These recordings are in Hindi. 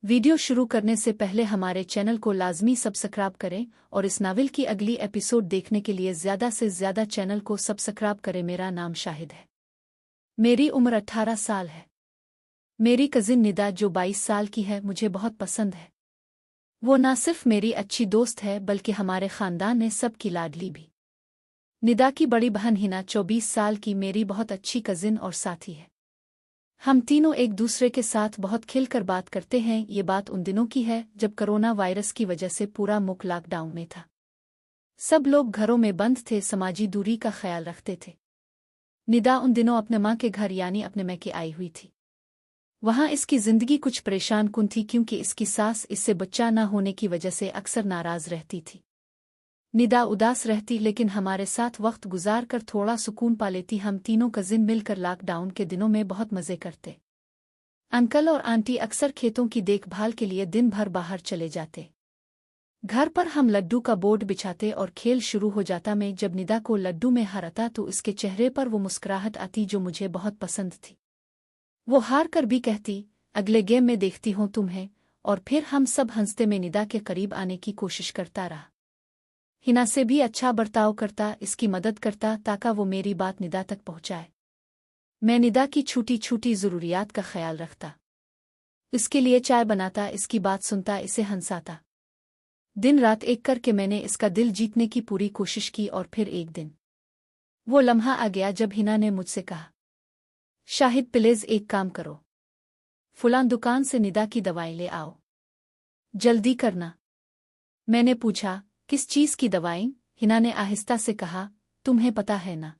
वीडियो शुरू करने से पहले हमारे चैनल को लाजमी सब्सक्राइब करें और इस नावल की अगली एपिसोड देखने के लिए ज़्यादा से ज़्यादा चैनल को सब्सक्राइब करें। मेरा नाम शाहिद है। मेरी उम्र 18 साल है। मेरी कज़िन निदा जो 22 साल की है मुझे बहुत पसंद है। वो ना सिर्फ मेरी अच्छी दोस्त है बल्कि हमारे ख़ानदान में सबकी लाडली भी। निदा की बड़ी बहन हिना 24 साल की मेरी बहुत अच्छी कज़िन और साथी है। हम तीनों एक दूसरे के साथ बहुत खिलकर बात करते हैं। ये बात उन दिनों की है जब कोरोना वायरस की वजह से पूरा मुल्क लॉकडाउन में था। सब लोग घरों में बंद थे, समाजी दूरी का ख्याल रखते थे। निदा उन दिनों अपने माँ के घर यानी अपने मैके आई हुई थी। वहाँ इसकी ज़िंदगी कुछ परेशान कुन थी क्योंकि इसकी सास इससे बच्चा न होने की वजह से अक्सर नाराज़ रहती थी। निदा उदास रहती लेकिन हमारे साथ वक्त गुजार कर थोड़ा सुकून पा लेती। हम तीनों कज़िन मिलकर लॉकडाउन के दिनों में बहुत मज़े करते। अंकल और आंटी अक्सर खेतों की देखभाल के लिए दिन भर बाहर चले जाते। घर पर हम लड्डू का बोर्ड बिछाते और खेल शुरू हो जाता। मैं जब निदा को लड्डू में हराता तो इसके चेहरे पर वो मुस्कुराहट आती जो मुझे बहुत पसंद थी। वो हार कर भी कहती, अगले गेम में देखती हूँ तुम्हें, और फिर हम सब हंसते। में निदा के करीब आने की कोशिश करता रहा। हिना से भी अच्छा बर्ताव करता, इसकी मदद करता ताकि वो मेरी बात निदा तक पहुंचाए। मैं निदा की छोटी छोटी ज़रूरियात का ख्याल रखता, इसके लिए चाय बनाता, इसकी बात सुनता, इसे हंसाता। दिन रात एक करके मैंने इसका दिल जीतने की पूरी कोशिश की। और फिर एक दिन वो लम्हा आ गया जब हिना ने मुझसे कहा, शाहिद प्लीज़ एक काम करो, फुलां दुकान से निदा की दवाई ले आओ, जल्दी करना। मैंने पूछा, किस चीज़ की दवाई? हिना ने आहिस्ता से कहा, तुम्हें पता है ना,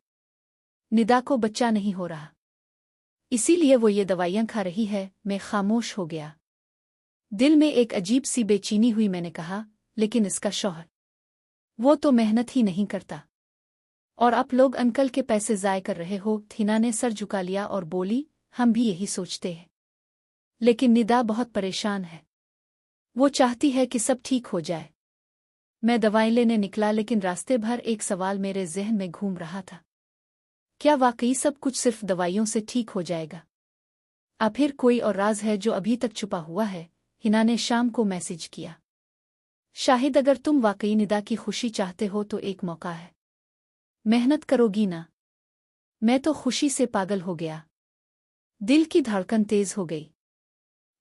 निदा को बच्चा नहीं हो रहा, इसीलिए वो ये दवाइयाँ खा रही है। मैं खामोश हो गया। दिल में एक अजीब सी बेचैनी हुई। मैंने कहा, लेकिन इसका शौहर, वो तो मेहनत ही नहीं करता, और आप लोग अंकल के पैसे ज़ाय कर रहे हो। हिना ने सर झुका लिया और बोली, हम भी यही सोचते हैं, लेकिन निदा बहुत परेशान है। वो चाहती है कि सब ठीक हो जाए। मैं दवाई लेने निकला लेकिन रास्ते भर एक सवाल मेरे जहन में घूम रहा था, क्या वाकई सब कुछ सिर्फ दवाइयों से ठीक हो जाएगा? फिर कोई और राज है जो अभी तक छुपा हुआ है? हिना ने शाम को मैसेज किया, शाहिद अगर तुम वाकई निदा की खुशी चाहते हो तो एक मौका है, मेहनत करोगी ना? मैं तो खुशी से पागल हो गया, दिल की धड़कन तेज हो गई।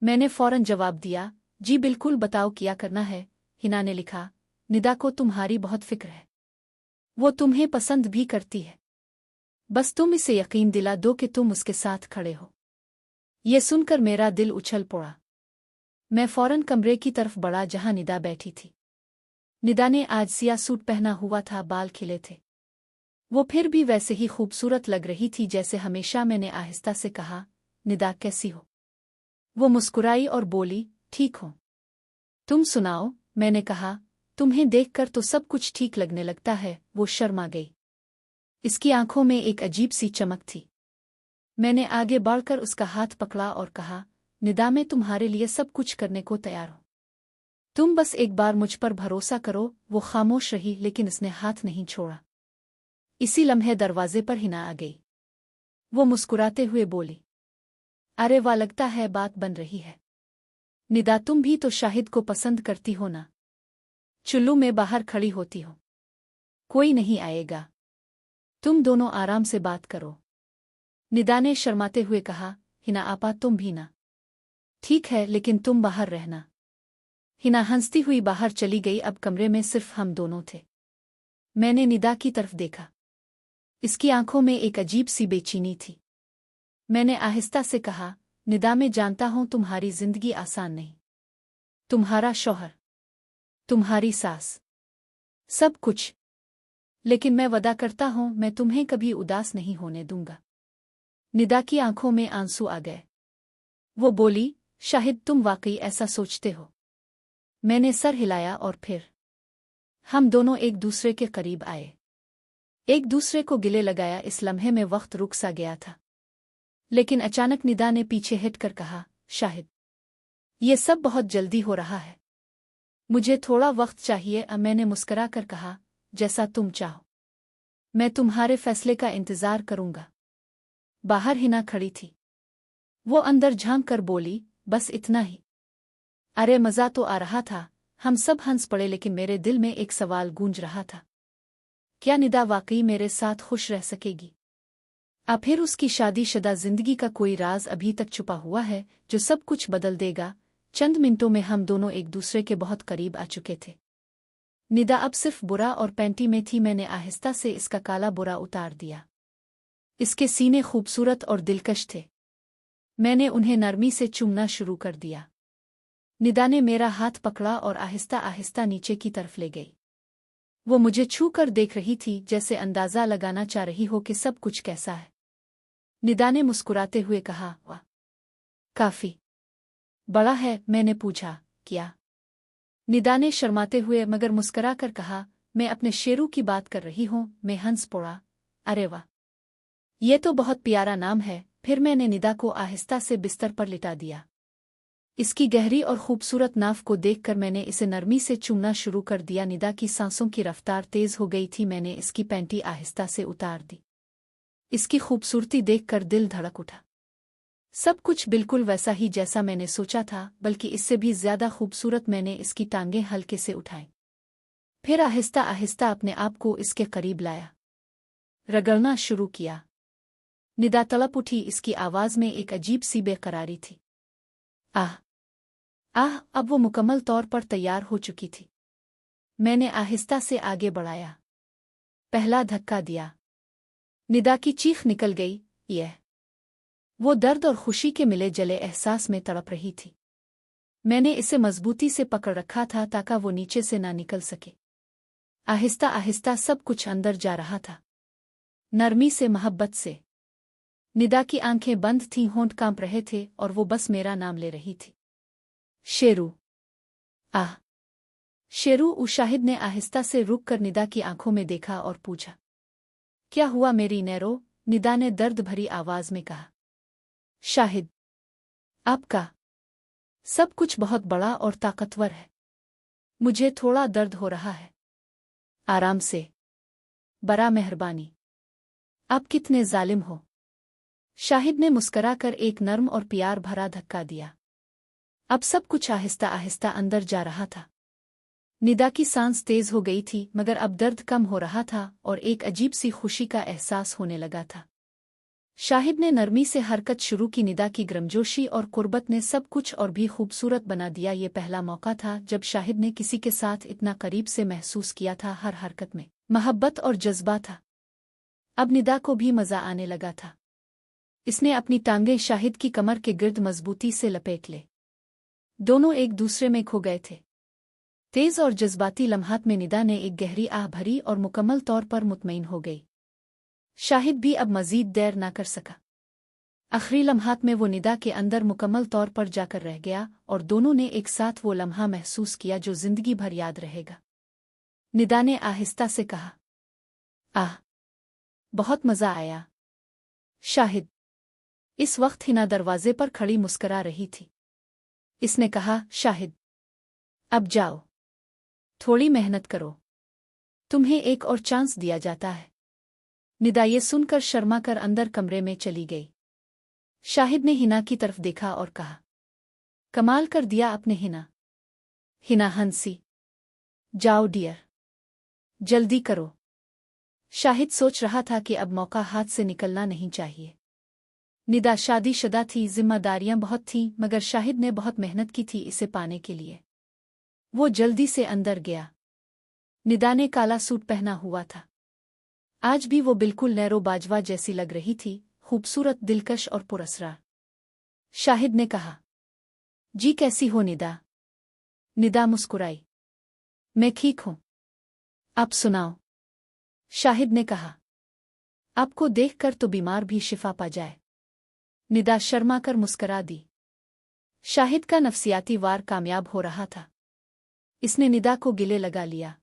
मैंने फौरन जवाब दिया, जी बिल्कुल, बताओ क्या करना है। हिना ने लिखा, निदा को तुम्हारी बहुत फिक्र है, वो तुम्हें पसंद भी करती है, बस तुम इसे यकीन दिला दो कि तुम उसके साथ खड़े हो। ये सुनकर मेरा दिल उछल पड़ा। मैं फौरन कमरे की तरफ बढ़ा जहां निदा बैठी थी। निदा ने आज सिया सूट पहना हुआ था, बाल खिले थे, वो फिर भी वैसे ही खूबसूरत लग रही थी जैसे हमेशा। मैंने आहिस्ता से कहा, निदा कैसी हो? वो मुस्कुराई और बोली, ठीक हो, तुम सुनाओ? मैंने कहा, तुम्हें देखकर तो सब कुछ ठीक लगने लगता है। वो शर्मा गई, इसकी आंखों में एक अजीब सी चमक थी। मैंने आगे बढ़कर उसका हाथ पकड़ा और कहा, निदा मैं तुम्हारे लिए सब कुछ करने को तैयार हूं, तुम बस एक बार मुझ पर भरोसा करो। वो खामोश रही लेकिन उसने हाथ नहीं छोड़ा। इसी लम्हे दरवाजे पर हिना आ गई। वो मुस्कुराते हुए बोली, अरे वाह, लगता है बात बन रही है। निदा तुम भी तो शाहिद को पसंद करती हो ना? चुल्लू में बाहर खड़ी होती हो, कोई नहीं आएगा, तुम दोनों आराम से बात करो। निदा ने शर्माते हुए कहा, हिना आपा तुम भी ना? ठीक है, लेकिन तुम बाहर रहना। हिना हंसती हुई बाहर चली गई। अब कमरे में सिर्फ हम दोनों थे। मैंने निदा की तरफ देखा, इसकी आंखों में एक अजीब सी बेचैनी थी। मैंने आहिस्ता से कहा, निदा मैं जानता हूं तुम्हारी जिंदगी आसान नहीं, तुम्हारा शौहर, तुम्हारी सास, सब कुछ, लेकिन मैं वादा करता हूं मैं तुम्हें कभी उदास नहीं होने दूंगा। निदा की आंखों में आंसू आ गए। वो बोली, शाहिद तुम वाकई ऐसा सोचते हो? मैंने सर हिलाया और फिर हम दोनों एक दूसरे के करीब आए, एक दूसरे को गिले लगाया। इस लम्हे में वक्त रुक सा गया था, लेकिन अचानक निदा ने पीछे हटकर कहा, शाहिद ये सब बहुत जल्दी हो रहा है, मुझे थोड़ा वक्त चाहिए। मैंने मुस्करा कर कहा, जैसा तुम चाहो, मैं तुम्हारे फैसले का इंतजार करूंगा। बाहर हिना खड़ी थी, वो अंदर झांक कर बोली, बस इतना ही? अरे मज़ा तो आ रहा था, हम सब हंस पड़े, लेकिन मेरे दिल में एक सवाल गूंज रहा था। क्या निदा वाकई मेरे साथ खुश रह सकेगी? फिर उसकी शादीशुदा जिंदगी का कोई राज अभी तक छुपा हुआ है जो सब कुछ बदल देगा? चंद मिनटों में हम दोनों एक दूसरे के बहुत करीब आ चुके थे। निदा अब सिर्फ बुरा और पैंटी में थी। मैंने आहिस्ता से इसका काला बुरा उतार दिया। इसके सीने खूबसूरत और दिलकश थे। मैंने उन्हें नरमी से चूमना शुरू कर दिया। निदा ने मेरा हाथ पकड़ा और आहिस्ता आहिस्ता नीचे की तरफ ले गई। वो मुझे छू कर देख रही थी, जैसे अंदाजा लगाना चाह रही हो कि सब कुछ कैसा है। निदा ने मुस्कुराते हुए कहा, वाह, काफी बड़ा है। मैंने पूछा, क्या? निदा ने शर्माते हुए मगर मुस्कुरा कर कहा, मैं अपने शेरू की बात कर रही हूँ। मैं हंस पड़ा। अरे वाह, ये तो बहुत प्यारा नाम है। फिर मैंने निदा को आहिस्ता से बिस्तर पर लिटा दिया। इसकी गहरी और खूबसूरत नाव को देखकर मैंने इसे नरमी से चूमना शुरू कर दिया। निदा की सांसों की रफ्तार तेज हो गई थी। मैंने इसकी पैंटी आहिस्ता से उतार दी। इसकी खूबसूरती देखकर दिल धड़क उठा। सब कुछ बिल्कुल वैसा ही जैसा मैंने सोचा था, बल्कि इससे भी ज्यादा खूबसूरत। मैंने इसकी टांगें हल्के से उठाई, फिर आहिस्ता आहिस्ता अपने आप को इसके करीब लाया, रगड़ना शुरू किया। निदा तड़प उठी। इसकी आवाज में एक अजीब सी बेकरारी थी। आह आह, अब वो मुकम्मल तौर पर तैयार हो चुकी थी। मैंने आहिस्ता से आगे बढ़ाया, पहला धक्का दिया। निदा की चीख निकल गई। यह वो दर्द और खुशी के मिले जले एहसास में तड़प रही थी। मैंने इसे मजबूती से पकड़ रखा था ताकि वो नीचे से ना निकल सके। आहिस्ता आहिस्ता सब कुछ अंदर जा रहा था, नरमी से, मोहब्बत से। निदा की आंखें बंद थीं, होंठ कांप रहे थे और वो बस मेरा नाम ले रही थी, शेरू। आह, शेरू। शाहिद ने आहिस्ता से रुक कर निदा की आंखों में देखा और पूछा, क्या हुआ मेरी नैरो? निदा ने दर्द भरी आवाज में कहा। शाहिद, आपका सब कुछ बहुत बड़ा और ताकतवर है। मुझे थोड़ा दर्द हो रहा है। आराम से, बड़ा मेहरबानी। आप कितने जालिम हो। शाहिद ने मुस्कुराकर एक नर्म और प्यार भरा धक्का दिया। अब सब कुछ आहिस्ता आहिस्ता अंदर जा रहा था। निदा की सांस तेज हो गई थी, मगर अब दर्द कम हो रहा था और एक अजीब सी खुशी का एहसास होने लगा था। शाहिद ने नरमी से हरकत शुरू की। निदा की गर्मजोशी और कुर्बत ने सब कुछ और भी खूबसूरत बना दिया। ये पहला मौका था जब शाहिद ने किसी के साथ इतना करीब से महसूस किया था। हर हरकत में मोहब्बत और जज्बा था। अब निदा को भी मजा आने लगा था। इसने अपनी टांगें शाहिद की कमर के गिर्द मजबूती से लपेट ले। दोनों एक दूसरे में खो गए थे। तेज और जज्बाती लम्हात में निदा ने एक गहरी आह भरी और मुकम्मल तौर पर मुतमईन हो गई। शाहिद भी अब मजीद देर ना कर सका। आखिरी लम्हात में वो निदा के अंदर मुकम्मल तौर पर जाकर रह गया और दोनों ने एक साथ वो लम्हा महसूस किया जो जिंदगी भर याद रहेगा। निदा ने आहिस्ता से कहा, आह, बहुत मजा आया। शाहिद। इस वक्त हिना दरवाजे पर खड़ी मुस्करा रही थी। इसने कहा, शाहिद, अब जाओ, थोड़ी मेहनत करो, तुम्हें एक और चांस दिया जाता है। निदा ये सुनकर शर्मा कर अंदर कमरे में चली गई। शाहिद ने हिना की तरफ देखा और कहा, कमाल कर दिया आपने हिना। हिना हंसी। जाओ डियर, जल्दी करो। शाहिद सोच रहा था कि अब मौका हाथ से निकलना नहीं चाहिए। निदा शादीशुदा थी, जिम्मेदारियां बहुत थीं, मगर शाहिद ने बहुत मेहनत की थी इसे पाने के लिए। वो जल्दी से अंदर गया। निदा ने काला सूट पहना हुआ था। आज भी वो बिल्कुल नैरो बाजवा जैसी लग रही थी, खूबसूरत, दिलकश और पुरस्कार। शाहिद ने कहा, जी कैसी हो निदा? निदा मुस्कुराई, मैं ठीक हूं, आप सुनाओ? शाहिद ने कहा, आपको देखकर तो बीमार भी शिफा पा जाए। निदा शर्मा कर मुस्करा दी। शाहिद का नफ्सियाती वार कामयाब हो रहा था। इसने निदा को गिले लगा लिया।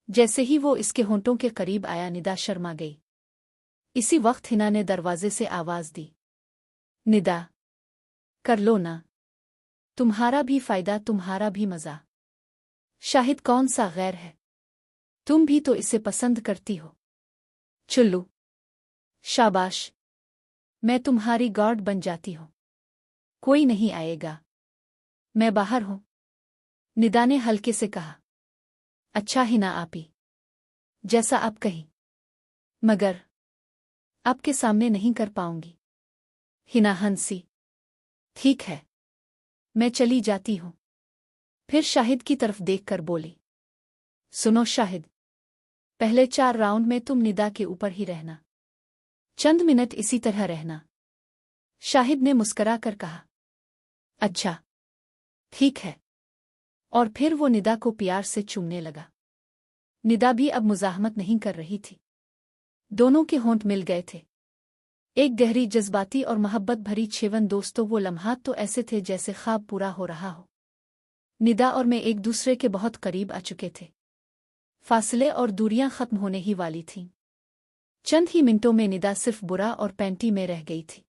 जैसे ही वो इसके होंठों के करीब आया, निदा शर्मा गई। इसी वक्त हिना ने दरवाजे से आवाज दी, निदा, कर लो ना, तुम्हारा भी फायदा, तुम्हारा भी मजा। शाहिद कौन सा गैर है? तुम भी तो इसे पसंद करती हो। चुल्लू, शाबाश, मैं तुम्हारी गार्ड बन जाती हूँ। कोई नहीं आएगा, मैं बाहर हूँ। निदा ने हल्के से कहा। अच्छा हिना आपी, जैसा आप कहीं, मगर आपके सामने नहीं कर पाऊंगी। हिना हंसी। ठीक है, मैं चली जाती हूं। फिर शाहिद की तरफ देखकर बोली, सुनो शाहिद, पहले 4 राउंड में तुम निदा के ऊपर ही रहना, चंद मिनट इसी तरह रहना। शाहिद ने मुस्करा कर कहा, अच्छा ठीक है। और फिर वो निदा को प्यार से चूमने लगा। निदा भी अब मुज़ाहमत नहीं कर रही थी। दोनों के होंठ मिल गए थे। एक गहरी जज्बाती और मोहब्बत भरी छेवन। दोस्तों, वो लम्हात तो ऐसे थे जैसे ख्वाब पूरा हो रहा हो। निदा और मैं एक दूसरे के बहुत करीब आ चुके थे। फासले और दूरियां खत्म होने ही वाली थीं। चंद ही मिनटों में निदा सिर्फ बुरा और पैंटी में रह गई थी।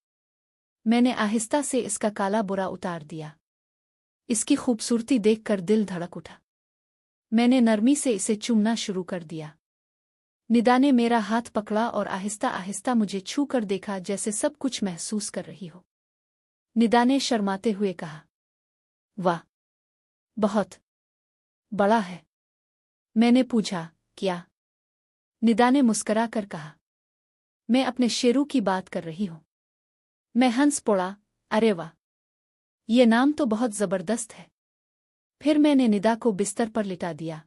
मैंने आहिस्ता से इसका काला बुरा उतार दिया। इसकी खूबसूरती देखकर दिल धड़क उठा। मैंने नरमी से इसे चूमना शुरू कर दिया। निदा ने मेरा हाथ पकड़ा और आहिस्ता आहिस्ता मुझे छू कर देखा, जैसे सब कुछ महसूस कर रही हो। निदा ने शर्माते हुए कहा, वाह, बहुत बड़ा है। मैंने पूछा, क्या? निदा ने मुस्करा कर कहा, मैं अपने शेरू की बात कर रही हूं। मैं हंस पड़ा, अरे वाह, ये नाम तो बहुत जबरदस्त है। फिर मैंने निदा को बिस्तर पर लिटा दिया।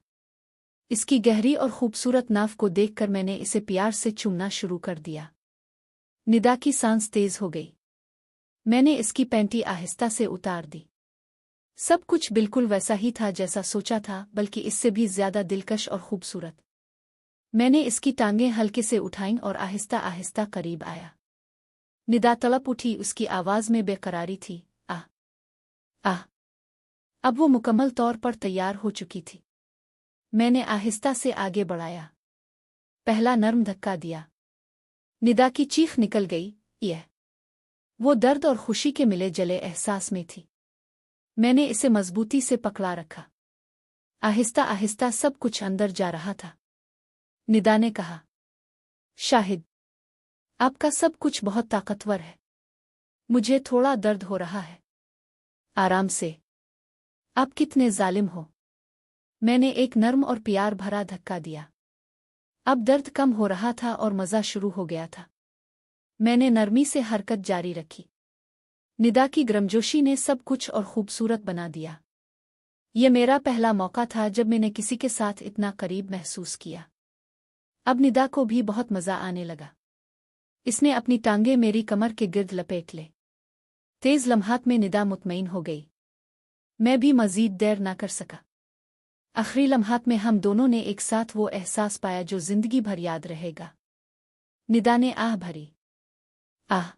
इसकी गहरी और खूबसूरत नाव को देखकर मैंने इसे प्यार से चूमना शुरू कर दिया। निदा की सांस तेज हो गई। मैंने इसकी पैंटी आहिस्ता से उतार दी। सब कुछ बिल्कुल वैसा ही था जैसा सोचा था, बल्कि इससे भी ज्यादा दिलकश और खूबसूरत। मैंने इसकी टांगें हल्के से उठाईं और आहिस्ता आहिस्ता करीब आया। निदा तड़प उठी। उसकी आवाज में बेकरारी थी। आह आह। अब वो मुकम्मल तौर पर तैयार हो चुकी थी। मैंने आहिस्ता से आगे बढ़ाया। पहला नर्म धक्का दिया। निदा की चीख निकल गई। यह वो दर्द और खुशी के मिले जले एहसास में थी। मैंने इसे मजबूती से पकड़ा रखा। आहिस्ता आहिस्ता सब कुछ अंदर जा रहा था। निदा ने कहा, शाहिद, आपका सब कुछ बहुत ताकतवर है। मुझे थोड़ा दर्द हो रहा है। आराम से। आप कितने जालिम हो। मैंने एक नर्म और प्यार भरा धक्का दिया। अब दर्द कम हो रहा था और मज़ा शुरू हो गया था। मैंने नरमी से हरकत जारी रखी। निदा की गर्मजोशी ने सब कुछ और खूबसूरत बना दिया। यह मेरा पहला मौका था जब मैंने किसी के साथ इतना करीब महसूस किया। अब निदा को भी बहुत मज़ा आने लगा। इसने अपनी टांगें मेरी कमर के गिर्द लपेट ले। तेज लम्हात में निदा मुतमईन हो गई। मैं भी मज़ीद देर ना कर सका। आखिरी लम्हात में हम दोनों ने एक साथ वो एहसास पाया जो जिंदगी भर याद रहेगा। निदा ने आह भरी। आह,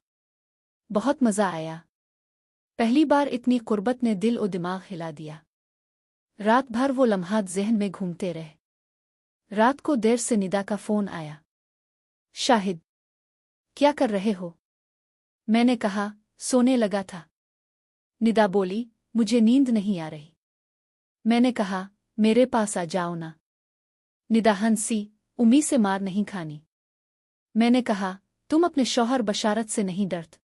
बहुत मज़ा आया। पहली बार इतनी कुर्बत ने दिल और दिमाग हिला दिया। रात भर वो लम्हात ज़हन में घूमते रहे। रात को देर से निदा का फ़ोन आया। शाहिद, क्या कर रहे हो? मैंने कहा, सोने लगा था। निदा बोली, मुझे नींद नहीं आ रही। मैंने कहा, मेरे पास आ जाओ ना। निदा हंसी, उम्मीद से मार नहीं खानी। मैंने कहा, तुम अपने शौहर बशारत से नहीं डरत?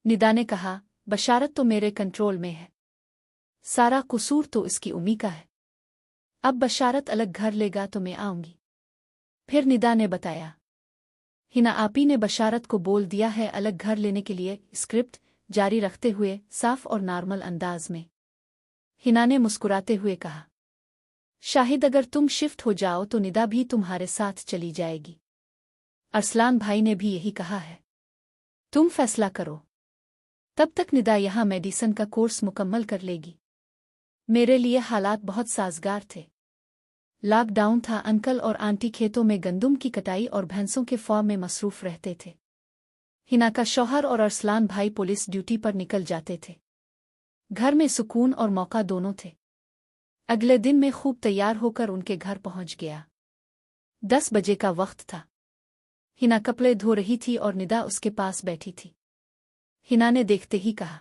निदा ने कहा, बशारत तो मेरे कंट्रोल में है। सारा कसूर तो इसकी उम्मी का है। अब बशारत अलग घर लेगा तो मैं आऊंगी। फिर निदा ने बताया, हिना आपी ने बशारत को बोल दिया है अलग घर लेने के लिए। स्क्रिप्ट जारी रखते हुए साफ और नॉर्मल अंदाज में हिना ने मुस्कुराते हुए कहा, शाहिद, अगर तुम शिफ्ट हो जाओ तो निदा भी तुम्हारे साथ चली जाएगी। अरसलान भाई ने भी यही कहा है। तुम फैसला करो। तब तक निदा यहाँ मेडिसिन का कोर्स मुकम्मल कर लेगी। मेरे लिए हालात बहुत साजगार थे। लॉकडाउन था। अंकल और आंटी खेतों में गंदुम की कटाई और भैंसों के फार्म में मसरूफ रहते थे। हिना का शौहर और अरसलान भाई पुलिस ड्यूटी पर निकल जाते थे। घर में सुकून और मौका दोनों थे। अगले दिन मैं खूब तैयार होकर उनके घर पहुंच गया। 10 बजे का वक्त था। हिना कपड़े धो रही थी और निदा उसके पास बैठी थी। हिना ने देखते ही कहा,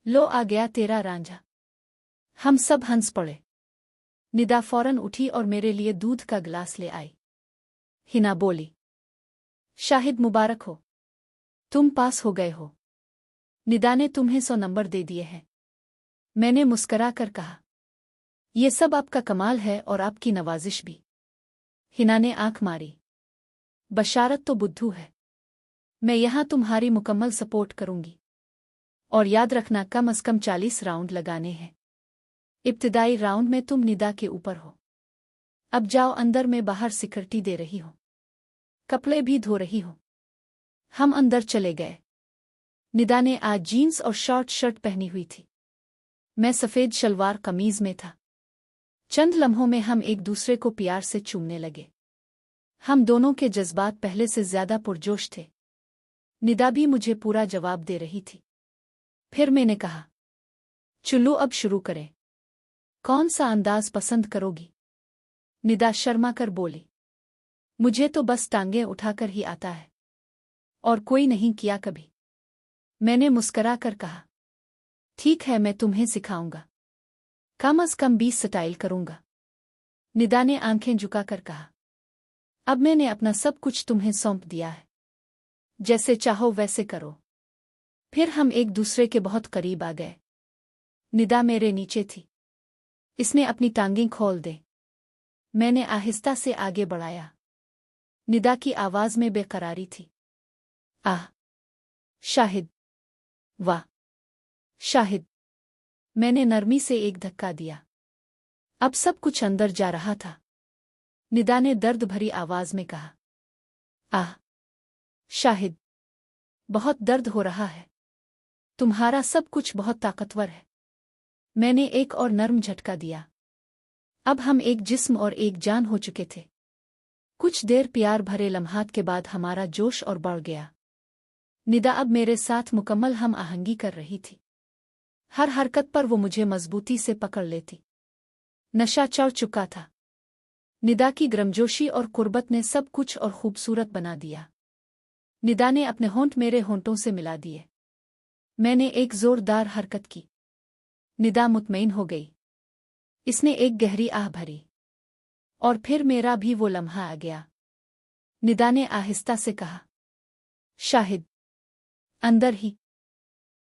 लो आ गया तेरा रांझा। हम सब हंस पड़े। निदा फौरन उठी और मेरे लिए दूध का गिलास ले आई। हिना बोली, शाहिद, मुबारक हो, तुम पास हो गए हो। निदा ने तुम्हें 100 नंबर दे दिए हैं। मैंने मुस्करा कर कहा, ये सब आपका कमाल है और आपकी नवाजिश भी। हिना ने आंख मारी। बशारत तो बुद्धू है। मैं यहां तुम्हारी मुकम्मल सपोर्ट करूंगी। और याद रखना कम से कम 40 राउंड लगाने हैं। इब्तिदाई राउंड में तुम निदा के ऊपर हो। अब जाओ अंदर, में बाहर सिक्योरिटी दे रही हो, कपड़े भी धो रही हो। हम अंदर चले गए। निदा ने आज जीन्स और शॉर्ट शर्ट पहनी हुई थी। मैं सफ़ेद शलवार कमीज में था। चंद लम्हों में हम एक दूसरे को प्यार से चूमने लगे। हम दोनों के जज्बात पहले से ज्यादा पुरजोश थे। निदा भी मुझे पूरा जवाब दे रही थी। फिर मैंने कहा, चलो अब शुरू करें। कौन सा अंदाज पसंद करोगी? निदा शर्मा कर बोली, मुझे तो बस टांगें उठाकर ही आता है, और कोई नहीं किया कभी। मैंने मुस्करा कर कहा, ठीक है, मैं तुम्हें सिखाऊंगा। कम से कम 20 स्टाइल करूंगा। निदा ने आंखें झुकाकर कहा, अब मैंने अपना सब कुछ तुम्हें सौंप दिया है, जैसे चाहो वैसे करो। फिर हम एक दूसरे के बहुत करीब आ गए। निदा मेरे नीचे थी। इसने अपनी टांगें खोल दे। मैंने आहिस्ता से आगे बढ़ाया। निदा की आवाज में बेकरारी थी। आह शाहिद, वाह शाहिद। मैंने नरमी से एक धक्का दिया। अब सब कुछ अंदर जा रहा था। निदा ने दर्द भरी आवाज में कहा, आह शाहिद, बहुत दर्द हो रहा है। तुम्हारा सब कुछ बहुत ताकतवर है। मैंने एक और नर्म झटका दिया। अब हम एक जिस्म और एक जान हो चुके थे। कुछ देर प्यार भरे लम्हात के बाद हमारा जोश और बढ़ गया। निदा अब मेरे साथ मुकम्मल हम आहंगी कर रही थी। हर हरकत पर वो मुझे मजबूती से पकड़ लेती। नशा चढ़ चुका था। निदा की गर्मजोशी और कुर्बत ने सब कुछ और खूबसूरत बना दिया। निदा ने अपने होंठ मेरे होंठों से मिला दिए। मैंने एक जोरदार हरकत की। निदा मुतमईन हो गई। इसने एक गहरी आह भरी। और फिर मेरा भी वो लम्हा आ गया। निदा ने आहिस्ता से कहा, शाहिद, अंदर ही।